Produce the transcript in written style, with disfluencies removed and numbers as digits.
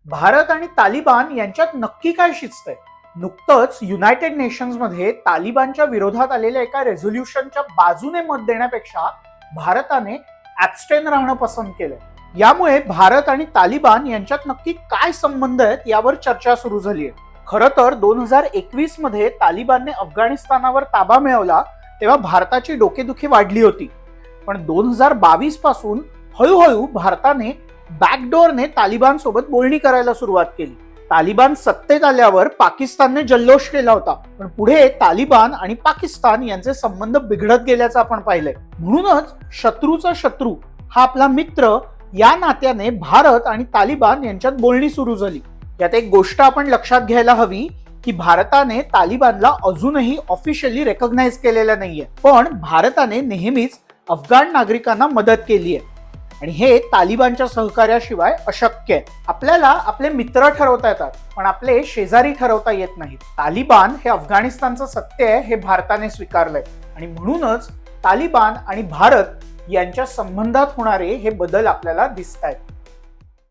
भारत आणि तालिबान यांच्यात नक्की काय शिजतंय? नुकतंच युनायटेड नेशन्स मध्ये तालिबानच्या विरोधात आलेल्या एका रेझोल्युशनच्या बाजूने मत देण्यापेक्षा भारताने ऍब्स्टेन राहणं पसंत केलं. यामुळे भारत आणि तालिबान यांच्यात नक्की काय संबंध आहेत यावर चर्चा सुरू झाली आहे. खरं तर 2021 मध्ये तालिबानने अफगाणिस्तानावर ताबा मिळवला तेव्हा भारताची डोकेदुखी वाढली होती. पण 2022 पासून हळूहळू भारताने बॅकडोअरने तालिबान सोबत बोलणी करायला सुरुवात केली. तालिबान सत्तेत आल्यावर पाकिस्तानने जल्लोष केला होता, पण पुढे तालिबान आणि पाकिस्तान यांचे संबंध बिघडत गेल्याचं आपण पाहिलंय. म्हणूनच शत्रूचा शत्रू हा आपला मित्र या नात्याने भारत आणि तालिबान यांच्यात बोलणी सुरू झाली. यात एक गोष्ट आपण लक्षात घ्यायला हवी की भारताने तालिबानला अजूनही ऑफिशियली रेकॉग्नाइज केलेलं नाहीये, पण भारताने नेहमीच अफगाण नागरिकांना मदत केली आहे आणि हे तालिबानच्या सहकार्याशिवाय अशक्य आहे. आपल्याला आपले मित्र ठरवता येतात, पण आपले शेजारी ठरवता येत नाहीत. तालिबान हे अफगाणिस्तानचं सत्य आहे हे भारताने स्वीकारलंय आणि म्हणूनच तालिबान आणि भारत यांच्या संबंधात होणारे हे बदल आपल्याला दिसत आहेत.